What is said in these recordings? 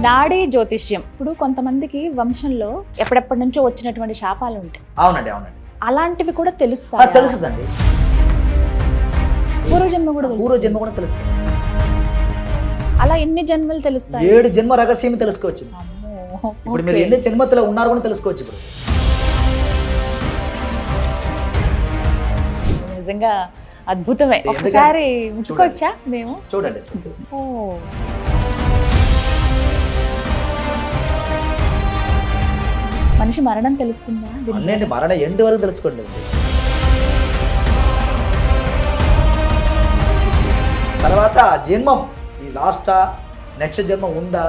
నాడీ జ్యోతిష్యం ఇప్పుడు కొంతమందికి వంశంలో ఎప్పటి నుంచో వచ్చినటువంటి శాపాలు ఉంటాయి. అవునండి అవునండి అలాంటివి కూడా తెలుస్తాయి. తెలుస్తుందండి. పూర్వజన్మ కూడా పూర్వజన్మ కూడా తెలుస్తుంది. అలా ఎన్ని జన్మలు తెలుస్తాయి? 7 జన్మ రహస్యం తెలుసుకోవచ్చు. ఇప్పుడు మీరు ఎన్ని జన్మలో ఉన్నారు కూడా తెలుసుకోవచ్చు. ఇప్పుడు నిజంగా అద్భుతమే. ఒకసారి ముట్టుకోవచ్చా మేము? చూడండి. ఓ మనిషి మరణం తెలుస్తుందా? అన్నింటి మరణ ఎండ్ వరకు తెలుసుకోండి. తర్వాత జన్మం ఈ లాస్టా నెక్స్ట్ జన్మ ఉందా?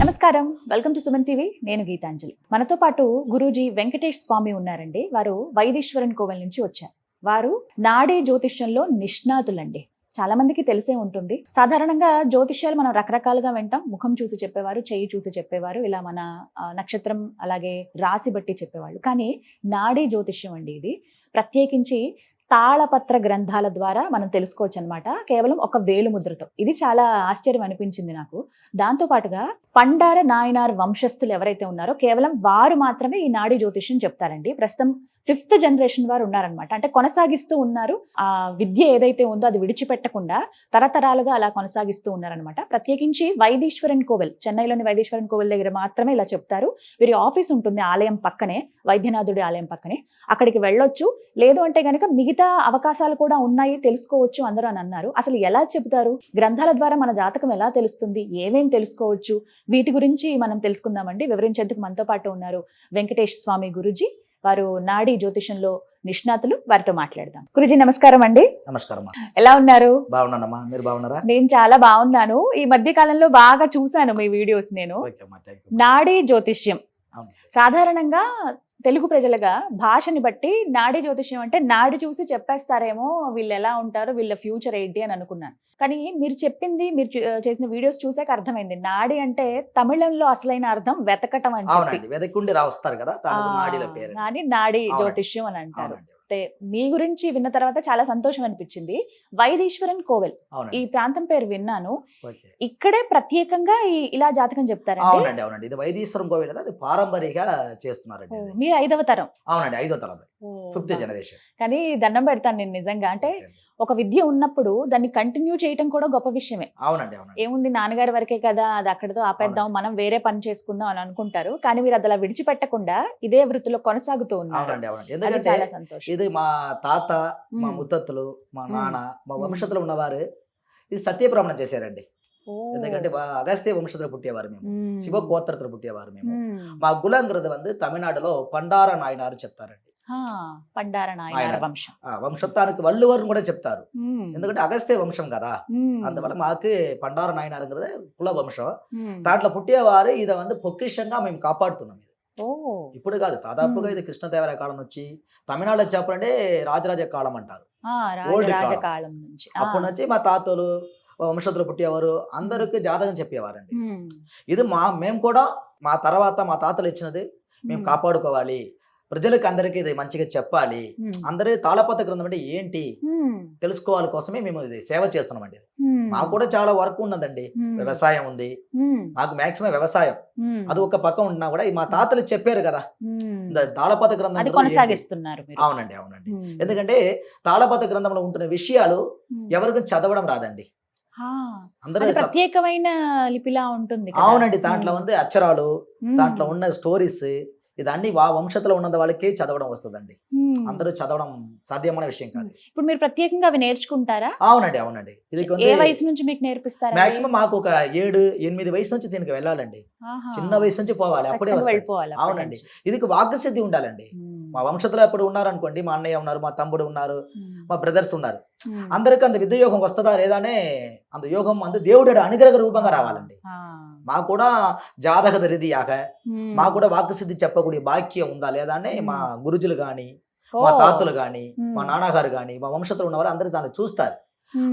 నమస్కారం, వెల్కమ్ టు సుమన్ టీవీ. నేను గీతాంజలి. మనతో పాటు గురూజీ వెంకటేష్ స్వామి ఉన్నారండి. వారు వైదీశ్వరన్ కోవెల్ నుంచి వచ్చారు. వారు నాడీ జ్యోతిష్యంలో నిష్ణాతులండి. చాలా మందికి తెలిసే ఉంటుంది. సాధారణంగా జ్యోతిష్యాలు మనం రకరకాలుగా వింటాం. ముఖం చూసి చెప్పేవారు, చెయ్యి చూసి చెప్పేవారు, ఇలా మన నక్షత్రం అలాగే రాశి బట్టి చెప్పేవాళ్ళు. కానీ నాడీ జ్యోతిష్యం అండి ఇది. ప్రత్యేకించి తాళపత్ర గ్రంథాల ద్వారా మనం తెలుసుకోవచ్చు అనమాట. కేవలం ఒక వేలుముద్రతో. ఇది చాలా ఆశ్చర్యం అనిపించింది నాకు. దాంతోపాటుగా పండార నాయనార్ వంశస్థులు ఎవరైతే ఉన్నారో కేవలం వారు మాత్రమే ఈ నాడీ జ్యోతిష్యం చెప్తారండి. ప్రస్తుతం 5th జనరేషన్ వారు ఉన్నారనమాట. అంటే కొనసాగిస్తూ ఉన్నారు. ఆ విద్య ఏదైతే ఉందో అది విడిచిపెట్టకుండా తరతరాలుగా అలా కొనసాగిస్తూ ఉన్నారనమాట. ప్రత్యేకించి వైదీశ్వరన్ కోవెల్, చెన్నైలోని వైదీశ్వరన్ కోవెల్ దగ్గర మాత్రమే ఇలా చెప్తారు. వీరి ఆఫీస్ ఉంటుంది ఆలయం పక్కనే, వైద్యనాథుడి ఆలయం పక్కనే. అక్కడికి వెళ్ళొచ్చు. లేదు అంటే కనుక మిగతా అవకాశాలు కూడా ఉన్నాయి, తెలుసుకోవచ్చు అందరూ అని అన్నారు. అసలు ఎలా చెబుతారు? గ్రంథాల ద్వారా మన జాతకం ఎలా తెలుస్తుంది? ఏమేం తెలుసుకోవచ్చు? వీటి గురించి మనం తెలుసుకుందామండి. వివరించేందుకు మనతో పాటు ఉన్నారు వెంకటేష్ స్వామి గురూజీ. వారు నాడీ జ్యోతిషంలో నిష్ణాతులు. వారితో మాట్లాడదాం. గురూజీ నమస్కారం అండి. నమస్కారం. ఎలా ఉన్నారు? బాగున్నానమ్మా, మీరు బాగున్నారా? నేను చాలా బాగున్నాను. ఈ మధ్య కాలంలో బాగా చూశాను మీ వీడియోస్. నేను నాడీ జ్యోతిష్యం సాధారణంగా తెలుగు ప్రజలుగా భాషని బట్టి నాడీ జ్యోతిష్యం అంటే నాడి చూసి చెప్పేస్తారేమో, వీళ్ళు ఎలా ఉంటారు, వీళ్ళ ఫ్యూచర్ ఏంటి అని అనుకున్నాను. కానీ మీరు చెప్పింది, మీరు చేసిన వీడియోస్ చూసాక అర్థమైంది. నాడి అంటే తమిళంలో అసలైన అర్థం వెతకటం అని చెప్పి, వెతకుండి రాస్తారు కదా, కానీ నాడీ జ్యోతిష్యం అని అంటారు. మీ గురించి విన్న తర్వాత చాలా సంతోషం అనిపించింది. వైదీశ్వరన్ కోవెల్ ఈ ప్రాంతం పేరు విన్నాను. ఇక్కడే ప్రత్యేకంగా ఇలా జాతకం చెప్తారండి. అవునండి అవునండి. ఇది వైదీశ్వరం కోవెల్ కదా, అది పారంపర్యంగా చేస్తున్నారండి. మీరు 5వ తరం? అవునండి, 5వ తరం, 5th జనరేషన్. కానీ దండం పెడతాను నేను నిజంగా. అంటే ఒక విద్య ఉన్నప్పుడు దాన్ని కంటిన్యూ చేయడం కూడా గొప్ప విషయమే. అవునండి అవునండి. ఏముంది, నాన్నగారి వరకే కదా, అది అక్కడితో ఆపేద్దాం, మనం వేరే పని చేసుకుందాం అని అనుకుంటారు. కానీ మీరు అది అలా విడిచిపెట్టకుండా ఇదే వృత్తిలో కొనసాగుతూ ఉన్నారు. అవునండి అవునండి. ఎందుకంటే చాలా సంతోషం. ఇది మా తాత, మా ముత్తత్తులు, మా నాన్న, మా వంశతులు ఉన్నవారు ఇది సత్యప్రమాణం చేశారండి. ఎందుకంటే అగస్త్య వంశతులు పుట్టేవారు మేము, శివ గోత్రతలు పుట్టేవారు మేము. మా కులంగ్రద வந்து తమిళనాడులో పండార నాయనారు చెప్తారండి. పండార నాయనార్ వంశం, వంశత్వానికి వల్లువర్ కూడా చెప్తారు. ఎందుకంటే అగస్త్య వంశం కదా, అందువల్ల మాకు పండార నాయనార్ కుల వంశం. దాంట్లో పుట్టేవారు ఇది வந்து పొక్కిషంగా మేము కాపాడుతున్నాం. ఇప్పుడు కాదు, దాదాపుగా ఇది కృష్ణదేవరాయ కాలం నుంచి తమిళనాడులో చెప్పాలంటే రాజరాజ కాలం అంటారు. ఓల్డ్ కాలం నుంచి. అప్పటి నుంచి మా తాతలు వంశతులు పుట్టేవారు, అందరికి జాతకం చెప్పేవారండి. ఇది మేము కూడా మా తర్వాత మా తాతలు ఇచ్చినది మేము కాపాడుకోవాలి, ప్రజలకు అందరికీ ఇది మంచిగా చెప్పాలి, అందరి తాళపత్ర గ్రంథం అంటే ఏంటి తెలుసుకోవాలి కోసమే మేము ఇది సేవ చేస్తున్నామండి. మాకు కూడా చాలా వర్క్ ఉన్నదండి. వ్యవసాయం ఉంది, నాకు మాక్సిమం వ్యవసాయం అది ఒక పక్క ఉన్నా కూడా మా తాతలు చెప్పారు కదా తాళపత్ర గ్రంథం కొనసాగిస్తున్నారు. అవునండి అవునండి. ఎందుకంటే తాళపత్ర గ్రంథంలో ఉంటున్న విషయాలు ఎవరికి చదవడం రాదండి. అందరూ ప్రత్యేకమైన లిపిలా ఉంటుంది. అవునండి, దాంట్లో ఉంది అక్షరాలు, దాంట్లో ఉన్న స్టోరీస్, ఇదన్నీ వంశతులో ఉన్న వాళ్ళకి చదవడం వస్తుందండి. అందరూ చదవడం సాధ్యమైన విషయం కాదు. ఇప్పుడు మీరు ప్రత్యేకంగా అవి నేర్చుకుంటారా? అవునండి అవునండి. ఇది ఏ వయసు నుంచి మీకు నేర్పిస్తారా? మాక్సిమం మాకు ఒక 7-8 వయసు నుంచి దీనికి వెళ్ళాలండి. చిన్న వయసు నుంచి పోవాలి, అప్పుడే వెళ్ళిపోవాలి. అవునండి, ఇది వాక్సిద్ధి ఉండాలండి. మా వంశతులు ఎప్పుడు ఉన్నారనుకోండి, మా అన్నయ్య ఉన్నారు, మా తమ్ముడు ఉన్నారు, మా బ్రదర్స్ ఉన్నారు, అందరికి అంత విద్య యోగం వస్తుందా లేదానే, అంత యోగం అంత దేవుడు అనుగ్రహ రూపంగా రావాలండి. మాకు కూడా జాతక రీతియాక మాకు కూడా వాక్సిద్ధి చెప్పకూడదు బాక్యం ఉందా లేదా అని మా గురుజులు గాని, మా తాతలు గాని, మా నాన్నగారు గాని, మా వంశతులు ఉన్నవారు అందరూ దాన్ని చూస్తారు.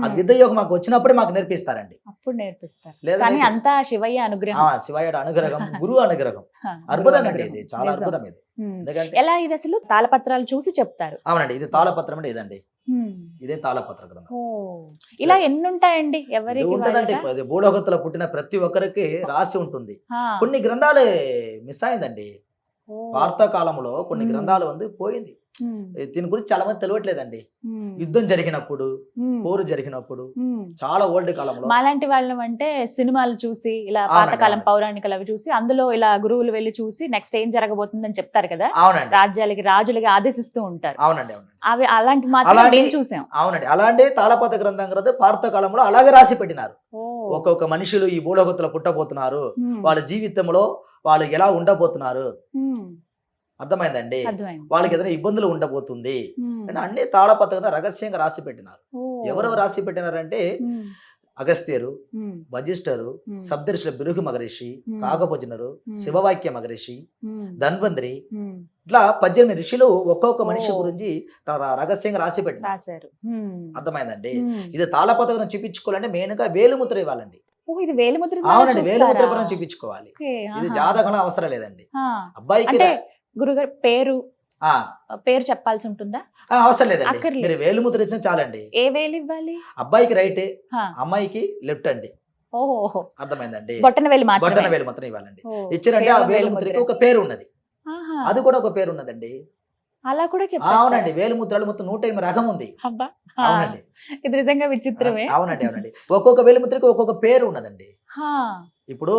అది విద్య యోగం మాకు వచ్చినప్పుడే మాకు నేర్పిస్తారండి. అప్పుడు నేర్పిస్తారు. లేదా కానీ నేర్పించ- అంతా శివయ్య అనుగ్రహం. శివయ్య అనుగ్రహం, గురువు అనుగ్రహం. అద్భుతం అండి ఇది, చాలా అద్భుతం ఇది. ఎందుకంటే ఎలా ఇది అసలు తాళపత్రాలు చూసి చెప్తారు. అవునండి, ఇది తాళపత్రం అంటే ఇదండి, ఇదే తాళపత్ర గ్రంథం. ఇలా ఎన్ని ఉంటాయండి ఇది ఎవరికి ఉంటదండి, భూలోకத்துல పుట్టిన ప్రతి ఒక్కరికి రాసి ఉంటుంది. కొన్ని గ్రంథాలు మిస్ అయిందండి, వార్త కాలంలో కొన్ని గ్రంథాలు పోయింది. దీని గురించి చాలా మంది తెలియట్లేదండి. యుద్ధం జరిగినప్పుడు, పోరు జరిగినప్పుడు, చాలా ఓల్డ్ కాలంలో మాలాంటి వాళ్ళం అంటే సినిమాలు చూసి ఇలా పాతకాలం పౌరాణికలు అవి చూసి అందులో ఇలా గురువులు వెళ్ళి చూసి నెక్స్ట్ ఏం జరగబోతుందని చెప్తారు కదా. అవునండి, రాజ్యాలకి రాజులకి ఆదేశిస్తూ ఉంటారు. అవునండి, అవునండి. అవి అలాంటి మాత్రం మేము చూసాం. అవునండి, అలాంటి తాళపత్ర గ్రంథం గ్రంథం భారత కాలంలో అలాగే రాసి పెట్టినారు. ఒక్కొక్క మనుషులు ఈ భూలోకத்துல పుట్టబోతున్నారు, వాళ్ళ జీవితంలో వాళ్ళు ఎలా ఉండబోతున్నారు, అర్థమైందండి, వాళ్ళకి ఏదైనా ఇబ్బందులు ఉండబోతుంది అని అన్ని తాళపత్ర రహస్యంగా రాసి పెట్టినారు. ఎవరెవరు రాసి పెట్టినారంటే అగస్త్యరు, వజిష్ఠరు, సప్తర్షుల బిరుగు మహర్షి, కాకభజనరు, శివవాక్య మహర్షి, ధన్వంతరి, ఇట్లా 18 ఋషులు ఒక్కొక్క మనిషి గురించి రహస్యంగా రాసి పెట్టినారు. అర్థమైందండి. ఇది తాళపత్రం చూపించుకోవాలంటే మెయిన్ గా వేలుముద్ర ఇవ్వాలండి. ఇది వేలుముద్ర. అవునండి, వేలుముద్ర పరం చూపించుకోవాలి. ఇది జాతకం అవసరం లేదండి. అబ్బాయికి గురుగారు పేరు చెప్పాల్సి ఉంటుందా? అవసరం లేదండి, మీరు వేలుముద్ర ఇచ్చిన చాలండి. ఏ వేలు ఇవ్వాలి? అబ్బాయికి రైట్, అమ్మాయికి లెఫ్ట్ అండి. ఓహో, అర్థమైందండి. బొట్టన వేలు మాత్రం ఇవ్వాలండి. ఇచ్చారంటే ఆ వేలుముద్రకి ఒక పేరు ఉన్నది, అది కూడా ఒక పేరు ఉన్నదండి. అలా కూడా చెప్పారు. అవునండి, వేలుముద్రలు మొత్తం 108 రకం ఉంది. అవునండి, ఇది నిజంగా విచిత్రమే. అవునండి, అవునండి. ఒక్కొక్క వేలుముద్రకి ఒక్కొక్క పేరు ఉన్నదండి. ఇప్పుడు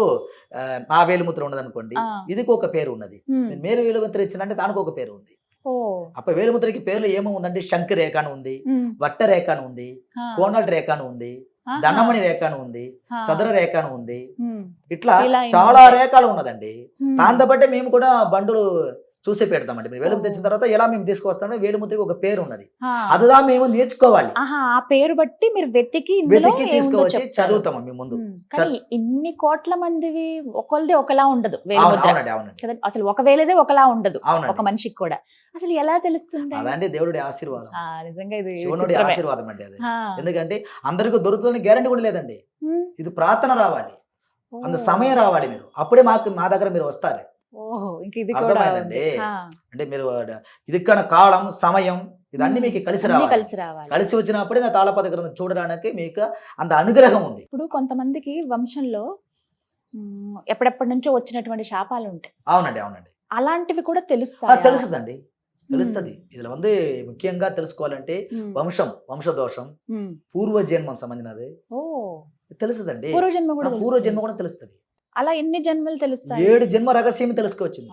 నా వేలుముద్ర ఉన్నది అనుకోండి, ఇదికి ఒక పేరు ఉన్నది. మీరు వేలుముద్ర ఇచ్చినంటే దానికి ఒక పేరు ఉంది. అప్పుడు వేలుముద్రకి పేర్లు ఏమో ఉందండి, శంఖ రేఖ అని ఉంది, వట్ట రేఖ అని ఉంది, కోనల్ రేఖ అని ఉంది, ధనమణి రేఖ అని ఉంది, సదర రేఖ అని ఉంది. ఇట్లా చాలా రేఖలు ఉన్నదండి. దాంతో బట్టి మేము కూడా బండులు చూసి పెడతామండి. మీరు వేలుముద్ర తెచ్చిన తర్వాత ఎలా మేము తీసుకొస్తామో వేలుముద్రకి ఒక పేరు ఉన్నది, అదిదా మేము నేర్చుకోవాలి. ఆ పేరు బట్టి మీరు వెతికి తీసుకొచ్చి చదువుతాం మేము ముందు. ఇన్ని కోట్ల మందివి ఒకళ్ళది ఒకలా ఉండదు వేలుముద్ర. అసలు ఒక వేలదే ఒకలా ఉండదు ఒక మనిషికి కూడా. అసలు ఎలా తెలుస్తుంది? అదండి దేవుడి ఆశీర్వాదం, నిజంగా ఇది శివునుడి ఆశీర్వాదం అండి అది. ఎందుకంటే అందరికీ దొరుకుతుందని గ్యారంటీ కూడా లేదండి. ఇది ప్రార్థన రావాలి, అంత సమయం రావాలి, మీరు అప్పుడే మా దగ్గర మీరు వస్తారు. అర్థమైందండి. అంటే మీరు ఇది కాలం సమయం ఇదన్నీ మీకు కలిసి రావాలి. కలిసి వచ్చినప్పుడే నా తాళపత్ర గ్రంథం చూడడానికి మీకు అంత అనుగ్రహం ఉంది. ఇప్పుడు కొంతమందికి వంశంలో ఎప్పటిప్పటి నుంచో వచ్చినటువంటి శాపాలు ఉంటాయి. అవునండి, అవునండి, అలాంటివి కూడా తెలుస్తాయి. తెలుస్తుంది. இதுல ముఖ్యంగా తెలుసుకోవాలంటే వంశదోషం, పూర్వజన్మం సంబంధించినది తెలుస్తుందండి. పూర్వజన్మ కూడా తెలుస్తుంది. అలా ఎన్ని జన్మలు తెలుస్తాయి? 7 జన్మ రహస్యం తెలుసుకోవచ్చింది.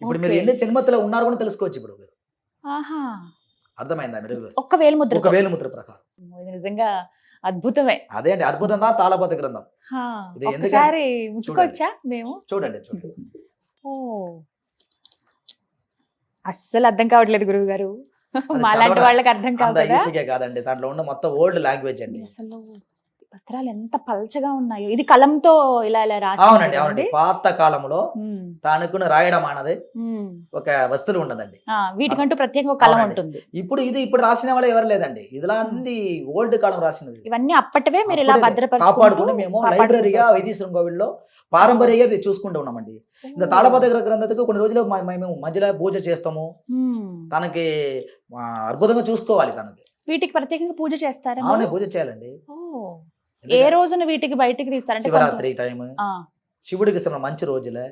ఇప్పుడు మీరు ఎన్ని జన్మలో ఉన్నారు కూడా తెలుసుకోవచ్చు. ఇప్పుడు అర్థమైందా? మీరు ఒక్క వేలుముద్ర ప్రకారం నిజంగా అద్భుతమే. అదే అండి, అద్భుతంగా తాళపత్ర గ్రంథం. ఒకసారి ముట్టుకోవచ్చా మేము? చూడండి. అస్సలు అర్థం కావట్లేదు గురువు గారు, మాలాంటి వాళ్ళకి అర్థం కాదండి. దాంట్లో ఉన్న మొత్తం ఓల్డ్ లాంగ్వేజ్ అండి. అసలు పత్రాలు ఎంత పల్చగా ఉన్నాయో. ఇది కలంతో ఇలా రాసి. అవునండి, పాత కాలంలో తానుకుని రాయడం అన్నది ఒక వస్తువు ఉండదండి. వీటికంటూ ప్రత్యేక కలం ఉంటుంది. ఇప్పుడు రాసిన వాళ్ళు ఎవరు లేదండి, ఇలాంటి ఓల్డ్ కాలం రాసినది. ఇవన్నీ అప్పటివే మీరు ఇలా కాపాడుకుని మేము లైబ్రరీగా వైదీశ్వరం కోవిల్లో పారంపర్యంగా చూసుకుంటూ ఉన్నామండి. ఇంకా తాళపత్ర గ్రంథకు కొన్ని రోజులు మేము మధ్యలో పూజ చేస్తాము. తనకి అద్భుతంగా చూసుకోవాలి. తనకి వీటికి ప్రత్యేకంగా పూజ చేస్తారా? అవును, పూజ చేయాలండి. ఏ రోజున వీటికి బయటికి తీస్తారంటే శివరాత్రి టైం, శివుడికి మంచి రోజులే,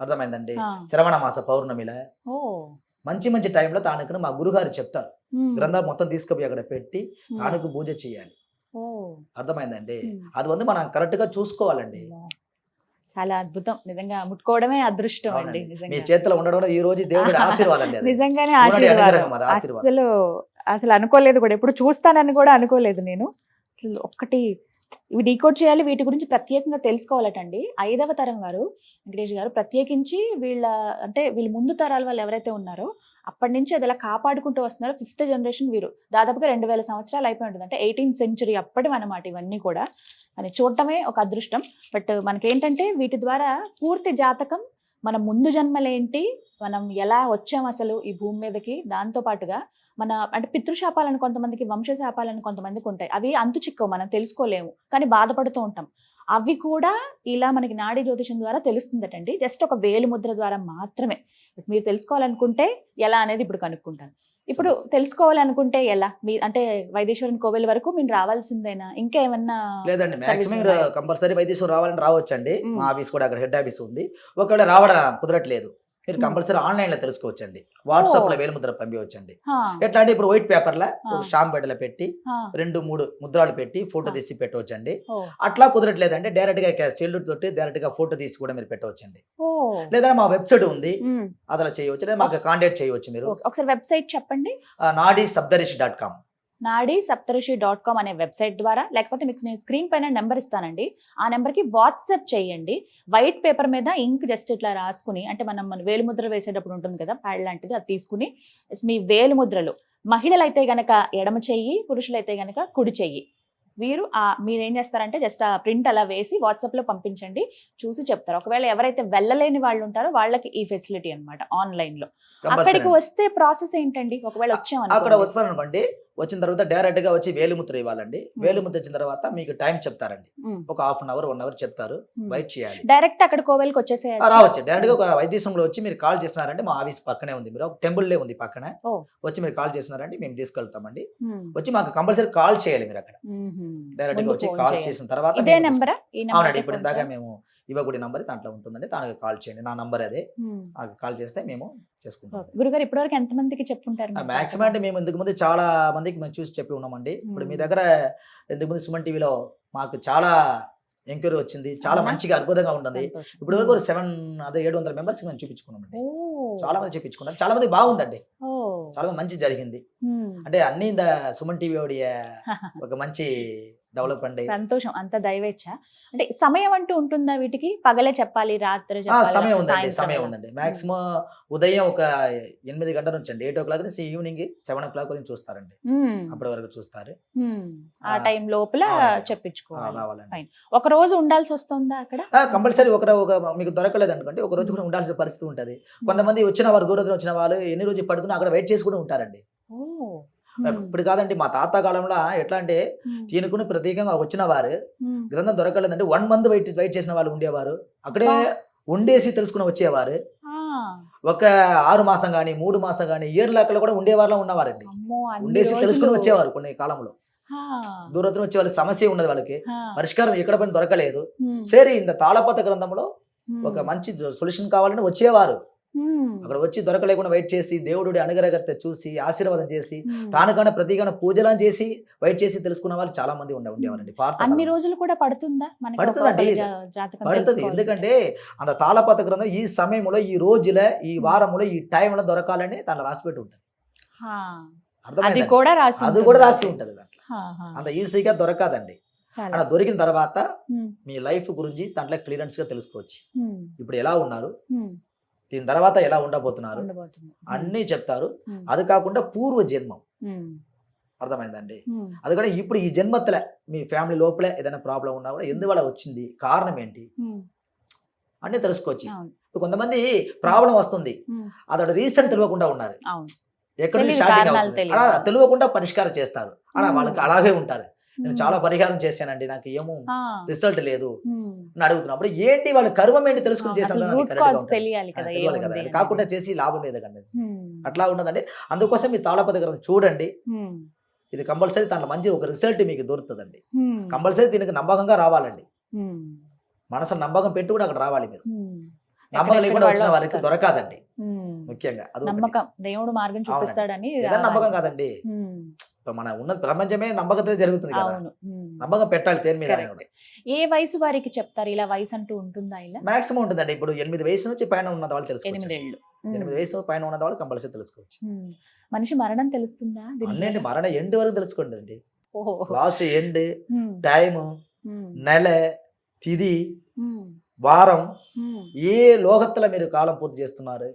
అర్థమైందండి, శ్రవణ మాస పౌర్ణమిలే, మంచి టైంలో తానుకు మా గురుగారు చెప్తారు. గ్రంథాలు మొత్తం తీసుకుపోయి అక్కడ పెట్టి తానుకు పూజ చేయాలి. అర్థమైందండి. అది మనం కరెక్ట్ గా చూసుకోవాలండి. చాలా అద్భుతం, నిజంగా ముట్టుకోవడమే అదృష్టం అండి. మీ చేతిలో ఉండడం ఈ రోజు దేవుడి ఆశీర్వాదం. నిజంగానే ఆశీర్వాదం. అసలు అనుకోలేదు కూడా, ఎప్పుడు చూస్తానని కూడా అనుకోలేదు నేను. అసలు ఒక్కటి ఇవి డీకోడ్ చేయాలి, వీటి గురించి ప్రత్యేకంగా తెలుసుకోవాలటండి. 5వ తరం వారు వెంకటేష్ గారు ప్రత్యేకించి వీళ్ళ ముందు తరాల వాళ్ళు ఎవరైతే ఉన్నారో అప్పటి నుంచి అది ఎలా కాపాడుకుంటూ వస్తున్నారో. 5th జనరేషన్ వీరు దాదాపుగా 2000 సంవత్సరాలు అయిపోయి ఉంటుంది. అంటే 18th సెంచురీ అప్పటి అన్నమాట ఇవన్నీ కూడా. అని చూడటమే ఒక అదృష్టం. బట్ మనకేంటంటే వీటి ద్వారా పూర్తి జాతకం, మన ముందు జన్మలేంటి, మనం ఎలా వచ్చాం అసలు ఈ భూమి మీదకి, దాంతో పాటుగా మన అంటే పితృశాపాలను కొంతమందికి, వంశశాపాలను కొంతమందికి ఉంటాయి. అవి అంతు చిక్కవు, మనం తెలుసుకోలేము, కానీ బాధపడుతూ ఉంటాం. అవి కూడా ఇలా మనకి నాడీ జ్యోతిషం ద్వారా తెలుస్తుందటండి. జస్ట్ ఒక వేలు ముద్ర ద్వారా మాత్రమే. మీరు తెలుసుకోవాలనుకుంటే ఎలా అనేది ఇప్పుడు కనుక్కుంటాను. ఇప్పుడు తెలుసుకోవాలనుకుంటే ఎలా? మీ అంటే వైదేశ్వరన్ కోవెల్ వరకు మీరు రావాల్సిందేనా? ఇంకా ఏమన్నా? లేదండి, మాక్సిమం ఉన్నాయా? కంపల్సరీ వైద్యశ్వరం రావాలని రావచ్చండి. మ్మ్. మా ఆఫీస్ కూడా అక్కడ హెడ్ ఆఫీస్ ఉంది. ఒకవేళ రావడం కుదరట్లేదు, మీరు మ్మ్. కంపల్సరీ ఆన్లైన్ లో తెలుసుకోవచ్చండి. వాట్సాప్ లో వేలిముద్ర పంపించండి. హా, ఎట్లా అంటే ఇప్పుడు వైట్ పేపర్ లా ఆ. ఒక స్టాంప్ బెడ్లో పెట్టి హా, 2-3 ముద్రాలు పెట్టి ఫోటో ఆ. తీసి పెట్టవచ్చండి. ఓ, అట్లా కుదరట్లేదంటే డైరెక్ట్ గా సెల్యూట్ తోటి డైరెక్ట్ గా ఫోటో తీసి కూడా మీరు పెట్టవచ్చండి. ఓ. లేదా మా వెబ్సైట్ ఉంది, మ్మ్. అలా చేయవచ్చు. లేదా మాకు కాంటాక్ట్ చేయవచ్చు మీరు. ఓకే. ఒకసారి వెబ్సైట్ చెప్పండి. nadisaptarishi.com. nadisaptarishi.com అనే వెబ్సైట్ ద్వారా, లేకపోతే మీకు నేను స్క్రీన్ పైన నెంబర్ ఇస్తానండి, ఆ నెంబర్కి వాట్సాప్ చేయండి. వైట్ పేపర్ మీద ఇంక్ జస్ట్ ఇట్లా రాసుకుని, అంటే మన వేలిముద్ర వేసేటప్పుడు ఉంటుంది కదా ప్యాడ్ లాంటిది, అది తీసుకుని మీ వేలిముద్రలు, మహిళలైతే గనక ఎడమ చెయ్యి, పురుషులైతే గనక కుడి చెయ్యి, మీరేం చేస్తారంటే జస్ట్ ఆ ప్రింట్ అలా వేసి వాట్సాప్ లో పంపించండి, చూసి చెప్తారు. ఒకవేళ ఎవరైతే వెళ్ళలేని వాళ్ళు ఉంటారో వాళ్ళకి ఈ ఫెసిలిటీ అన్నమాట ఆన్లైన్ లో. అక్కడికి వస్తే ప్రాసెస్ ఏంటండి? ఒకవేళ అక్కడ వస్తారనుకోండి, వచ్చిన తర్వాత డైరెక్ట్ గా వచ్చి వేలిముద్ర ఇవ్వాలండి. వేలిముద్ర ఇచ్చిన తర్వాత మీకు టైం చెప్తారండి, ఒక 1/2 అవర్ 1 అవర్ చెప్తారు, వెయిట్ చేయాలి. డైరెక్ట్ అక్కడ కోవెల్కి వచ్చేసే రావచ్చు. డైరెక్ట్ గా ఒక వైద్యశ్వరంలో వచ్చి మీరు కాల్ చేస్తున్నారంటే మా ఆఫీస్ పక్కనే ఉంది, మీరు టెంపుల్ లే ఉంది పక్కన, వచ్చి మీరు కాల్ చేస్తున్నారంటే మేము తీసుకెళ్తామండి. వచ్చి మాకు కంపల్సరీ కాల్ చేయాలి మీరు అక్కడ. డైరెక్ట్ గా వచ్చి కాల్ చేసిన తర్వాత ఇదే నెంబరా? అవునండి, ఇప్పుడు ఇందాక మేము ఇవ్వకూడని నంబర్ దాంట్లో ఉంటుందండి, దానికి కాల్ చేయండి. నా నంబర్ అదే, నాకు కాల్ చేస్తే మేము చేసుకుంటాం. గురుగారు ఇప్పటివరకు ఎంత మందికి చెప్పుంటారు? మాక్సిమం అంటే మేము ఇంతకు ముందు చాలా మందికి మేము చూసి చెప్పి ఉన్నామండి. ఇప్పుడు మీ దగ్గర ఇంతకు ముందు సుమన్ టీవీలో మాకు చాలా ఎంక్వైరీ వచ్చింది, చాలా మంచిగా అద్భుతంగా ఉంటుంది. ఇప్పుడు వరకు 700 మెంబర్స్ మేము చూపించుకున్నామండి. చాలా మంది చూపించుకున్నాం, చాలా మంది బాగుందండి, చాలా మంది మంచి జరిగింది. అంటే అన్ని సుమన్ టీవీ ఒక మంచి డెవలప్మెంట్. సంతోషం, అంత దైవేచ్ఛ. అంటే సమయం అంటూ ఉంటుందా వీటికి? పగలే చెప్పాలి, రాత్రి సమయం ఉందండి, సమయం ఉందండి. మాక్సిమం ఉదయం ఒక 8 గంటల నుంచి అండి, 8 o'clock నుంచి ఈవినింగ్ 7 o'clock నుంచి చూస్తారండి. అప్పటి వరకు చూస్తారు. ఆ టైం లోపల చెప్పించుకోవాలి. రావాలండి. ఒక రోజు ఉండాల్సి వస్తుందా అక్కడ? కంపల్సరీ ఒక మీకు దొరకలేదు అనుకోండి, ఒక రోజు కూడా ఉండాల్సిన పరిస్థితి ఉంటది. కొంతమంది వచ్చిన వారు, దూరం వచ్చిన వాళ్ళు ఎన్ని రోజులు పడుతున్నా అక్కడ వెయిట్ చేసి కూడా ఉంటారండి. ఇప్పుడు కాదండి, మా తాత కాలంలో ఎట్లా అంటే తినుకుని ప్రత్యేకంగా వచ్చిన వారు గ్రంథం దొరకలేదంటే 1 month వెయిట్ చేసిన వాళ్ళు ఉండేవారు. అక్కడే ఉండేసి తెలుసుకుని వచ్చేవారు. ఒక 6 మాసం కానీ 3 మాసం కానీ ఇయర్ లాక్కలు కూడా ఉండేవారు ఉన్నవారండి. ఉండేసి తెలుసుకుని వచ్చేవారు. కొన్ని కాలంలో దూరదూరం వచ్చే వాళ్ళకి సమస్య ఉన్నది, వాళ్ళకి పరిష్కారం ఎక్కడ పని దొరకలేదు. సరే, ఇంత తాళపత్ర గ్రంథంలో ఒక మంచి సొల్యూషన్ కావాలని వచ్చేవారు. అక్కడ వచ్చి దొరకలేకుండా వెయిట్ చేసి దేవుడు అనుగ్రహత చూసి ఆశీర్వాదం చేసి తానుగానే ప్రతిగానే పూజలను చేసి వెయిట్ చేసి తెలుసుకున్న వాళ్ళు చాలా మంది ఉండేవారండి. అన్ని రోజులు కూడా పడుతుందా? పడుతుందండి, పడుతుంది. ఎందుకంటే అంత తాళపత్ర గ్రంథం ఈ సమయంలో, ఈ రోజుల, ఈ వారంలో, ఈ టైంలో దొరకాలని దాంట్లో రాసిపెట్టి ఉంటుంది. అది కూడా రాసి ఉంటది దాంట్లో. అంత ఈజీగా దొరకదండి. అలా దొరికిన తర్వాత మీ లైఫ్ గురించి దాంట్లో క్లియరెన్స్ గా తెలుసుకోవచ్చు. ఇప్పుడు ఎలా ఉన్నారు, దీని తర్వాత ఎలా ఉండబోతున్నారు అన్నీ చెప్తారు. అది కాకుండా పూర్వ జన్మం, అర్థమైందండి. అది కూడా ఇప్పుడు ఈ జన్మత్తులే మీ ఫ్యామిలీ లోపలే ఏదైనా ప్రాబ్లం ఉన్నా కూడా ఎందువల్ల వచ్చింది, కారణం ఏంటి అన్నీ తెలుసుకోవచ్చు. కొంతమంది ప్రాబ్లం వస్తుంది, అదొక రీజన్ తెలియకుండా ఉన్నారు, ఎక్కడ నుంచి స్టార్టింగ్ అవుతుంది అలా తెలియకుండా పరిష్కారం చేస్తారు. అలా వాళ్ళకి అలాగే ఉంటారు. నేను చాలా పరిహారం చేశానండి, నాకు ఏమో రిజల్ట్ లేదు అని అడుగుతున్నప్పుడు ఏంటి వాళ్ళ కర్మం ఏంటి తెలుసుకుని చేశాను, కాకుండా చేసి లాభం లేదు కండి. అట్లా ఉన్నదండి. అందుకోసం మీ తాళపత్ర గ్రంథం చూడండి, ఇది కంపల్సరీ దాంట్లో మంచి ఒక రిజల్ట్ మీకు దొరుకుతుందండి. కంపల్సరీ దీనికి నమ్మకంగా రావాలండి, మనసు నమ్మకం పెట్టి కూడా అక్కడ రావాలి. మీరు నమ్మకం లేకుండా వచ్చిన వారికి దొరకదండి. ముఖ్యంగా నమ్మకం, దేవుడు మార్గం చూపిస్తాడని నమ్మకం కాదండి. మన ఉన్న ప్రపంచమే నమ్మకంతో జరుగుతుంది కదా, నమ్మకం పెట్టాలి దేని మీద. ఏ వయసు వారికి చెప్తారు ఇలా వయసు అంటూ ఉంటుందా? ఇలా మాక్సిమం ఉంటుందండి. ఇప్పుడు 8 వయసు నుంచి పైన ఉన్న వాళ్ళు తెలుసుకోవచ్చు. 8 వయసు పైన ఉన్న వాళ్ళు కంపల్సరీ తెలుసుకోవచ్చు. మనిషి మరణం తెలుస్తుందా? అన్నీ మరణ ఎండ్ వరకు తెలుసుకోండి అండి. లాస్ట్ ఎండ్, టైం, నెల, తిది, వారం, ఏ లోకత్తులో మీరు కాలం పూర్తి చేస్తున్నారు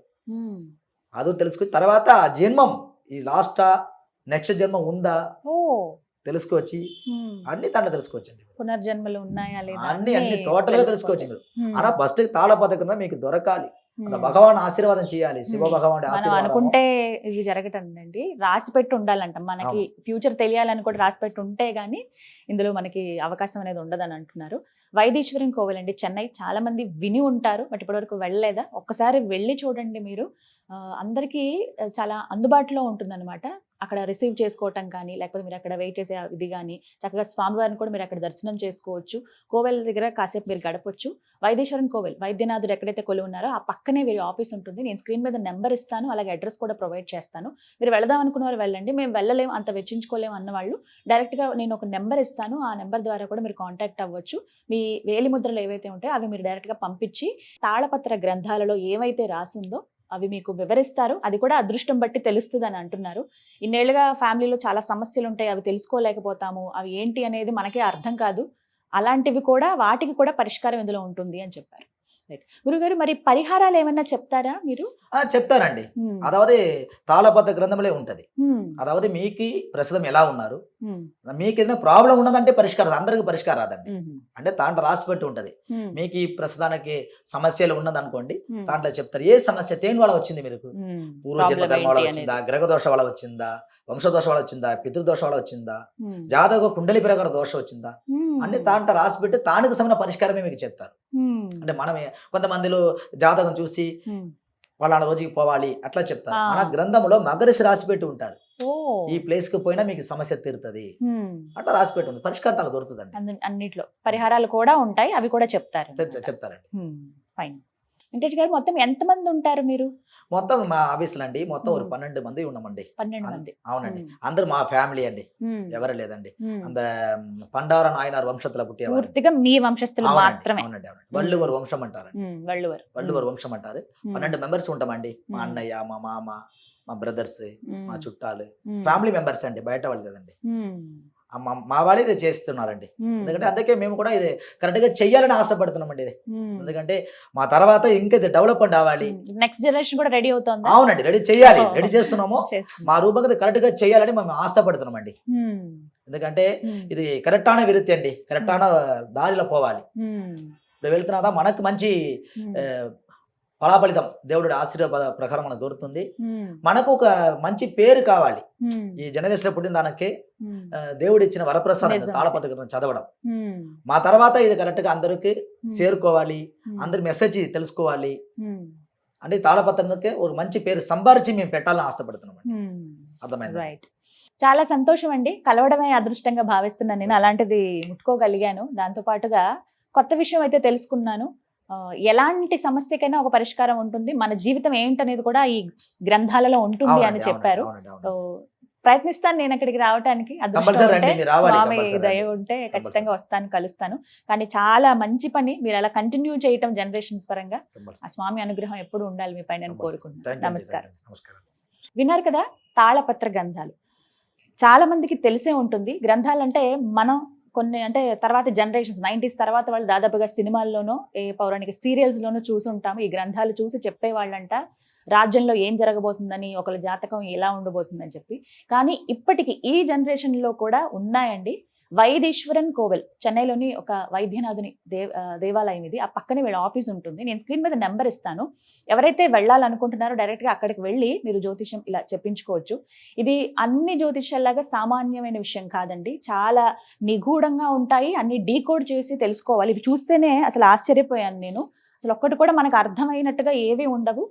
అది తెలుసుకుని తర్వాత ఆ జన్మం ఈ లాస్టా నెక్స్ట్ జన్మ ఉందా తెలుసుకోవచ్చు. అన్ని దాంట్లో తెలుసుకోవచ్చండి. పునర్జన్మలు ఉన్నాయా లేదా అన్ని టోటల్ గా తెలుసుకోవచ్చు మీరు. అలా ఫస్ట్ తాళపత్ర కింద మీకు దొరకాలి. భగవాన్ ఆశీర్వాదం చేయాలి, శివ భగవాన్ మనం ఆశీర్వాదం. అనుకుంటే ఇది జరగటండి, రాసి పెట్టి ఉండాలంట. మనకి ఫ్యూచర్ తెలియాలని కూడా రాసి పెట్టి ఉంటే గానీ ఇందులో మనకి అవకాశం అనేది ఉండదని అంటున్నారు. వైదీశ్వరన్ కోవెల్ అండి, చెన్నై. చాలా మంది విని ఉంటారు, బట్ ఇప్పటివరకు వెళ్ళలేదా? ఒక్కసారి వెళ్ళి చూడండి మీరు. అందరికీ చాలా అందుబాటులో ఉంటుందన్నమాట. అక్కడ రిసీవ్ చేసుకోవటం కానీ, లేకపోతే మీరు అక్కడ వెయిట్ చేసే ఇది కానీ, చక్కగా స్వామివారిని కూడా మీరు అక్కడ దర్శనం చేసుకోవచ్చు. కోవెల్ దగ్గర కాసేపు మీరు గడపొచ్చు. వైదీశ్వరన్ కోవెల్, వైద్యనాథుడు ఎక్కడైతే కొలువు ఉన్నారో ఆ పక్కనే వీరి ఆఫీస్ ఉంటుంది. నేను స్క్రీన్ మీద నెంబర్ ఇస్తాను, అలాగే అడ్రస్ కూడా ప్రొవైడ్ చేస్తాను. మీరు వెళదాం అనుకున్న వారు వెళ్ళండి. మేము వెళ్ళలేము, అంత వెచ్చించుకోలేము అన్నవాళ్ళు డైరెక్ట్గా నేను ఒక నెంబర్ ఇస్తాను, ఆ నెంబర్ ద్వారా కూడా మీరు కాంటాక్ట్ అవ్వచ్చు. మీ వేలిముద్రలు ఏవైతే ఉంటాయో అవి మీరు డైరెక్ట్గా పంపించి తాళపత్ర గ్రంథాలలో ఏవైతే రాసుందో అవి మీకు వివరిస్తారు. అది కూడా అదృష్టం బట్టి తెలుస్తుంది అని అంటున్నారు. ఇన్నేళ్లుగా ఫ్యామిలీలో చాలా సమస్యలు ఉంటాయి, అవి తెలుసుకోలేకపోతాము, అవి ఏంటి అనేది మనకే అర్థం కాదు. అలాంటివి కూడా, వాటికి కూడా పరిష్కారం ఇందులో ఉంటుంది అని చెప్పారు. గురుగారు, మరి పరిహారాలు ఏమన్నా చెప్తారా మీరు? చెప్తానండి. అதாவது తాళపత్ర గ్రంథంలో ఉంటది. అதாவது మీకు ప్రస్తుతం ఎలా ఉన్నారు, మీకు ఏదైనా ప్రాబ్లం ఉన్నదంటే పరిష్కారం, అందరికి పరిష్కారం రాదండి. అంటే దాంట్లో రాసి పెట్టి ఉంటది. మీకు ఈ ప్రస్తుతానికి సమస్యలు ఉన్నదనుకోండి, దాంట్లో చెప్తారు ఏ సమస్య దేని వల్ల వచ్చింది, మీకు పూర్వజన్మ కర్మ వల్ల వచ్చిందా, గ్రహదోష వల్ల వచ్చిందా, వంశదోష వల్ల వచ్చిందా, పితృదోష వల్ల వచ్చిందా, జాతక కుండలి ప్రకారం దోషం వచ్చిందా అంటే దాంట్లో రాసి పెట్టి దానికి సంబంధించిన పరిష్కారమే మీకు చెప్తారు. అంటే మనమే కొంతమందిలో జాతకం చూసి వాళ్ళ రోజుకి పోవాలి అట్లా చెప్తారు. మన గ్రంథంలో మగరిసి రాసి పెట్టి ఉంటారు, ఈ ప్లేస్ కి పోయినా మీకు సమస్య తీరుతుంది అట్లా రాసి పెట్టి ఉంది. పరిష్కారం దొరుకుతుందండి. అన్నిట్లో పరిహారాలు కూడా ఉంటాయి, అవి కూడా చెప్తారండి. ఫైన్. వెంకటేష్ గారు, మొత్తం ఎంత మంది ఉంటారు మీరు? మొత్తం మా ఆఫీసులు అండి మొత్తం 12 మంది ఉన్నామండి. 12 మంది? అవునండి, అందరు మా ఫ్యామిలీ అండి, ఎవరు లేదండి. అంత పండార నాయనార్ వంశத்துல పుట్టేవారు, పూర్తిగా మీ వంశస్థులు మాత్రమే. అవునండి, వల్లువర్ వంశం అంటారు. వల్లువర్ వంశం అంటారు. 12 మెంబర్స్ ఉంటామండి. మా అన్నయ్య, మా మామ, మా బ్రదర్స్, మా చుట్టాలు, ఫ్యామిలీ మెంబర్స్ అండి, బయట వాళ్ళు కదండి. మా వాళ్ళు ఇది చేస్తున్నారండి. ఎందుకంటే అందుకే మేము కూడా ఇది కరెక్ట్ గా చెయ్యాలని ఆశపడుతున్నామండి. ఇది ఎందుకంటే మా తర్వాత ఇంకా ఇది డెవలప్మెంట్ అవ్వాలి, నెక్స్ట్ జనరేషన్ కూడా రెడీ అవుతుంది. అవునండి, రెడీ చేయాలి, రెడీ చేస్తున్నాము. మా రూపంగా కరెక్ట్ గా చేయాలని మేము ఆశపడుతున్నామండి. ఎందుకంటే ఇది కరెక్ట్ అయిన విరుత్తి అండి, కరెక్ట్ అయిన దారిలో పోవాలి. ఇప్పుడు వెళ్తున్నా మనకు మంచి ఫలాఫలితం దేవుడి ఆశీర్వాద ప్రకారం మనకు దొరుకుతుంది. మనకు ఒక మంచి పేరు కావాలి. ఈ జనరేషన్ లో పుట్టిన దానికి దేవుడు ఇచ్చిన వరప్రసాదం తాళపత్ర గ్రంథం చదవడం. మా తర్వాత ఇది కరెక్ట్ గా అందరికి చేరుకోవాలి, అందరి మెసేజ్ తెలుసుకోవాలి. అంటే తాళపత్రానికి ఒక మంచి పేరు సంపాదించి మేము పెట్టాలని ఆశపడుతున్నాం. అర్థమైంది? చాలా సంతోషం అండి, కలవడమే అదృష్టంగా భావిస్తున్నాను నేను. అలాంటిది ముట్టుకోగలిగాను. దాంతో పాటుగా కొత్త విషయం అయితే తెలుసుకున్నాను. ఎలాంటి సమస్యకైనా ఒక పరిష్కారం ఉంటుంది, మన జీవితం ఏంటనేది కూడా ఈ గ్రంథాలలో ఉంటుంది అని చెప్పారు. ప్రయత్నిస్తాను నేను అక్కడికి రావడానికి. స్వామి దయ ఉంటే ఖచ్చితంగా వస్తాను, కలుస్తాను. కానీ చాలా మంచి పని మీరు అలా కంటిన్యూ చేయటం జనరేషన్స్ పరంగా. ఆ స్వామి అనుగ్రహం ఎప్పుడు ఉండాలి మీ పైన కోరుకుంటున్నాను. నమస్కారం. విన్నారు కదా, తాళపత్ర గ్రంథాలు చాలా మందికి తెలిసే ఉంటుంది. గ్రంథాలంటే మనం కొన్ని అంటే తర్వాత జనరేషన్స్ 90s తర్వాత వాళ్ళు దాదాపుగా సినిమాల్లోనో ఏ పౌరాణిక సీరియల్స్లోనూ చూసుంటాము. ఈ గ్రంథాలు చూసి చెప్పేవాళ్ళంట రాజ్యంలో ఏం జరగబోతుందని, ఒకళ్ళ జాతకం ఎలా ఉండబోతుందని చెప్పి. కానీ ఇప్పటికీ ఈ జనరేషన్లో కూడా ఉన్నాయండి. వైదీశ్వరన్ కోవెల్, చెన్నైలోని ఒక వైద్యనాథుని దేవాలయం ఇది. ఆ పక్కనే వీళ్ళ ఆఫీస్ ఉంటుంది. నేను స్క్రీన్ మీద నెంబర్ ఇస్తాను. ఎవరైతే వెళ్ళాలనుకుంటున్నారో డైరెక్ట్గా అక్కడికి వెళ్ళి మీరు జ్యోతిష్యం ఇలా చెప్పించుకోవచ్చు. ఇది అన్ని జ్యోతిష్యాల్లాగా సామాన్యమైన విషయం కాదండి, చాలా నిగూఢంగా ఉంటాయి. అన్ని డీకోడ్ చేసి తెలుసుకోవాలి. ఇవి చూస్తేనే అసలు ఆశ్చర్యపోయాను నేను. అసలు ఒక్కటి కూడా మనకు అర్థమైనట్టుగా ఏవి ఉండవు.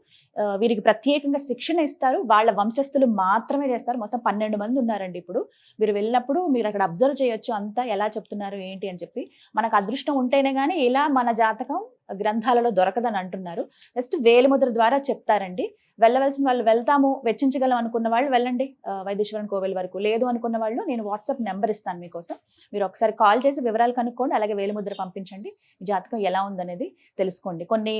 వీరికి ప్రత్యేకంగా శిక్షణ ఇస్తారు, వాళ్ళ వంశస్థులు మాత్రమే చేస్తారు. మొత్తం 12 మంది ఉన్నారండి. ఇప్పుడు మీరు వెళ్ళినప్పుడు మీరు అక్కడ అబ్జర్వ్ చేయొచ్చు అంతా ఎలా చెప్తున్నారు ఏంటి అని చెప్పి. మనకు అదృష్టం ఉంటేనే కానీ ఇలా మన జాతకం గ్రంథాలలో దొరకదని అంటున్నారు. జస్ట్ వేలిముద్ర ద్వారా చెప్తారండి. వెళ్ళవలసిన వాళ్ళు వెళ్తాము, వెచ్చించగలం అనుకున్న వాళ్ళు వెళ్ళండి వైదీశ్వరన్ కోవెల్ వరకు. లేదు అనుకున్న వాళ్ళు నేను వాట్సాప్ నెంబర్ ఇస్తాను మీకోసం. మీరు ఒకసారి కాల్ చేసి వివరాలు కనుక్కోండి, అలాగే వేలిముద్ర పంపించండి. మీ జాతకం ఎలా ఉందనేది తెలుసుకోండి. కొన్ని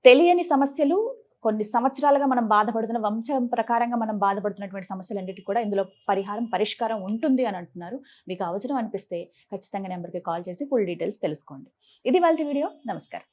తెలియని సమస్యలు, కొన్ని సంవత్సరాలుగా మనం బాధపడుతున్న, వంశం ప్రకారంగా మనం బాధపడుతున్నటువంటి సమస్యలన్నిటికీ కూడా ఇందులో పరిష్కారం ఉంటుంది అని అంటున్నారు. మీకు అవసరం అనిపిస్తే ఖచ్చితంగా నెంబర్కి కాల్ చేసి ఫుల్ డీటెయిల్స్ తెలుసుకోండి. ఇది వాళ్ళ వీడియో. నమస్కారం.